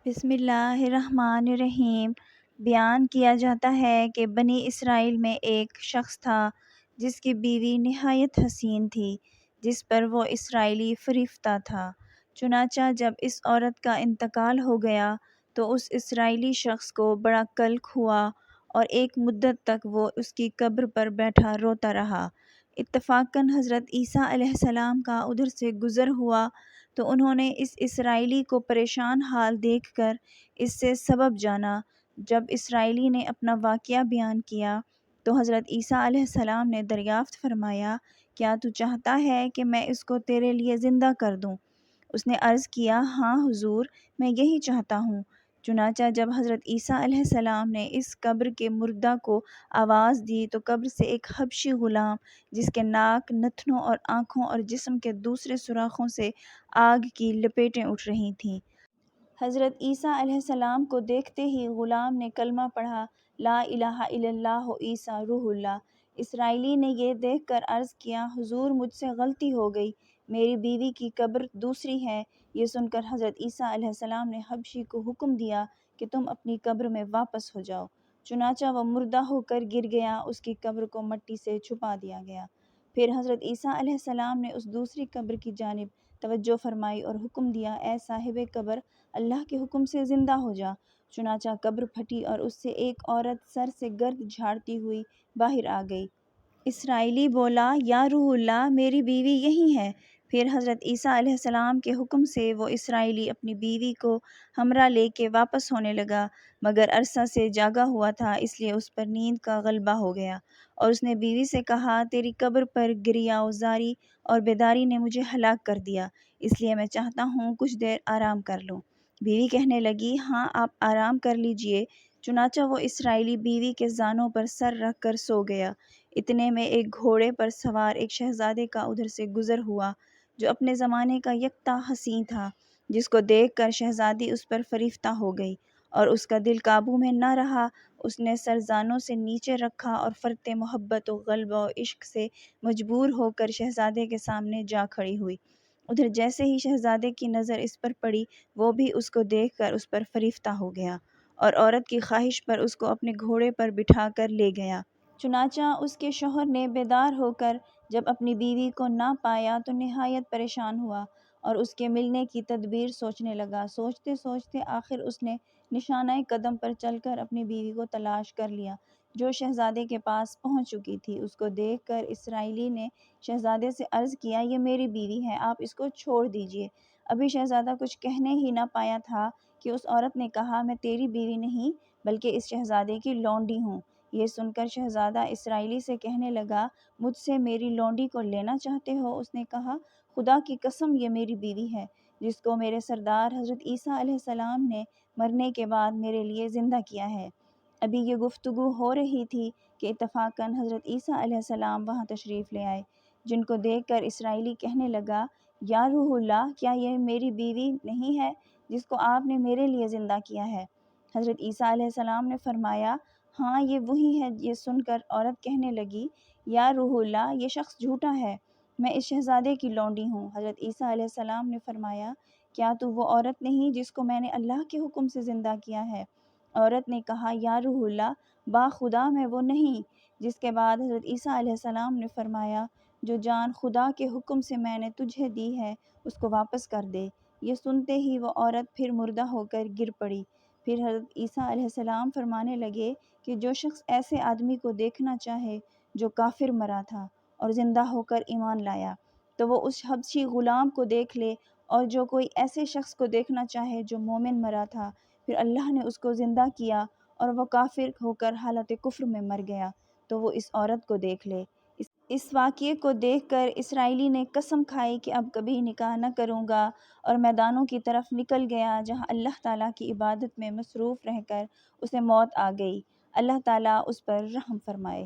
بسم اللہ الرحمن الرحیم۔ بیان کیا جاتا ہے کہ بنی اسرائیل میں ایک شخص تھا جس کی بیوی نہایت حسین تھی، جس پر وہ اسرائیلی فریفتہ تھا۔ چنانچہ جب اس عورت کا انتقال ہو گیا تو اس اسرائیلی شخص کو بڑا قلق ہوا اور ایک مدت تک وہ اس کی قبر پر بیٹھا روتا رہا۔ اتفاقاً حضرت عیسیٰ علیہ السلام کا ادھر سے گزر ہوا تو انہوں نے اس اسرائیلی کو پریشان حال دیکھ کر اس سے سبب جانا۔ جب اسرائیلی نے اپنا واقعہ بیان کیا تو حضرت عیسیٰ علیہ السلام نے دریافت فرمایا، کیا تو چاہتا ہے کہ میں اس کو تیرے لیے زندہ کر دوں؟ اس نے عرض کیا، ہاں حضور، میں یہی چاہتا ہوں۔ چنانچہ جب حضرت عیسیٰ علیہ السلام نے اس قبر کے مردہ کو آواز دی تو قبر سے ایک حبشی غلام، جس کے ناک، نتنوں اور آنکھوں اور جسم کے دوسرے سوراخوں سے آگ کی لپیٹیں اٹھ رہی تھیں، حضرت عیسیٰ علیہ السلام کو دیکھتے ہی غلام نے کلمہ پڑھا، لا الہ الا اللہ عیسیٰ روح اللہ۔ اسرائیلی نے یہ دیکھ کر عرض کیا، حضور مجھ سے غلطی ہو گئی، میری بیوی کی قبر دوسری ہے۔ یہ سن کر حضرت عیسیٰ علیہ السلام نے حبشی کو حکم دیا کہ تم اپنی قبر میں واپس ہو جاؤ۔ چنانچہ وہ مردہ ہو کر گر گیا، اس کی قبر کو مٹی سے چھپا دیا گیا۔ پھر حضرت عیسیٰ علیہ السلام نے اس دوسری قبر کی جانب توجہ فرمائی اور حکم دیا، اے صاحب قبر، اللہ کے حکم سے زندہ ہو جا۔ چنانچہ قبر پھٹی اور اس سے ایک عورت سر سے گرد جھاڑتی ہوئی باہر آ گئی۔ اسرائیلی بولا، یا روح اللہ، میری بیوی یہی ہے۔ پھر حضرت عیسیٰ علیہ السلام کے حکم سے وہ اسرائیلی اپنی بیوی کو ہمراہ لے کے واپس ہونے لگا، مگر عرصہ سے جاگا ہوا تھا، اس لیے اس پر نیند کا غلبہ ہو گیا، اور اس نے بیوی سے کہا، تیری قبر پر گریہ و زاری اور بیداری نے مجھے ہلاک کر دیا، اس لیے میں چاہتا ہوں کچھ دیر آرام کر لوں۔ بیوی کہنے لگی، ہاں آپ آرام کر لیجئے۔ چنانچہ وہ اسرائیلی بیوی کے زانوں پر سر رکھ کر سو گیا۔ اتنے میں ایک گھوڑے پر سوار ایک شہزادے کا ادھر سے گزر ہوا جو اپنے زمانے کا یکتا حسین تھا، جس کو دیکھ کر شہزادی اس پر فریفتہ ہو گئی اور اس کا دل قابو میں نہ رہا۔ اس نے سر زانوں سے نیچے رکھا اور فرط محبت و غلبہ و عشق سے مجبور ہو کر شہزادے کے سامنے جا کھڑی ہوئی۔ ادھر جیسے ہی شہزادے کی نظر اس پر پڑی، وہ بھی اس کو دیکھ کر اس پر فریفتہ ہو گیا اور عورت کی خواہش پر اس کو اپنے گھوڑے پر بٹھا کر لے گیا۔ چنانچہ اس کے شوہر نے بیدار ہو کر جب اپنی بیوی کو نہ پایا تو نہایت پریشان ہوا اور اس کے ملنے کی تدبیر سوچنے لگا۔ سوچتے سوچتے آخر اس نے نشانہ قدم پر چل کر اپنی بیوی کو تلاش کر لیا، جو شہزادے کے پاس پہنچ چکی تھی۔ اس کو دیکھ کر اسرائیلی نے شہزادے سے عرض کیا، یہ میری بیوی ہے، آپ اس کو چھوڑ دیجئے۔ ابھی شہزادہ کچھ کہنے ہی نہ پایا تھا کہ اس عورت نے کہا، میں تیری بیوی نہیں بلکہ اس شہزادے کی لونڈی ہوں۔ یہ سن کر شہزادہ اسرائیلی سے کہنے لگا، مجھ سے میری لونڈی کو لینا چاہتے ہو؟ اس نے کہا، خدا کی قسم یہ میری بیوی ہے، جس کو میرے سردار حضرت عیسیٰ علیہ السلام نے مرنے کے بعد میرے لیے زندہ کیا ہے۔ ابھی یہ گفتگو ہو رہی تھی کہ اتفاقاً حضرت عیسیٰ علیہ السلام وہاں تشریف لے آئے، جن کو دیکھ کر اسرائیلی کہنے لگا، یا روح اللہ، کیا یہ میری بیوی نہیں ہے جس کو آپ نے میرے لیے زندہ کیا ہے؟ حضرت عیسیٰ علیہ السلام نے فرمایا، ہاں یہ وہی ہے۔ یہ سن کر عورت کہنے لگی، یا روح اللہ، یہ شخص جھوٹا ہے، میں اس شہزادے کی لونڈی ہوں۔ حضرت عیسیٰ علیہ السلام نے فرمایا، کیا تو وہ عورت نہیں جس کو میں نے اللہ کے حکم سے زندہ کیا ہے؟ عورت نے کہا، یا روح اللہ، باخدا میں وہ نہیں۔ جس کے بعد حضرت عیسیٰ علیہ السلام نے فرمایا، جو جان خدا کے حکم سے میں نے تجھے دی ہے اس کو واپس کر دے۔ یہ سنتے ہی وہ عورت پھر مردہ ہو کر گر پڑی۔ پھر حضرت عیسیٰ علیہ السلام فرمانے لگے کہ جو شخص ایسے آدمی کو دیکھنا چاہے جو کافر مرا تھا اور زندہ ہو کر ایمان لایا، تو وہ اس حبشی غلام کو دیکھ لے، اور جو کوئی ایسے شخص کو دیکھنا چاہے جو مومن مرا تھا، پھر اللہ نے اس کو زندہ کیا اور وہ کافر ہو کر حالت کفر میں مر گیا، تو وہ اس عورت کو دیکھ لے۔ اس واقعے کو دیکھ کر اسرائیلی نے قسم کھائی کہ اب کبھی نکاح نہ کروں گا، اور میدانوں کی طرف نکل گیا جہاں اللہ تعالیٰ کی عبادت میں مصروف رہ کر اسے موت آ گئی۔ اللہ تعالیٰ اس پر رحم فرمائے۔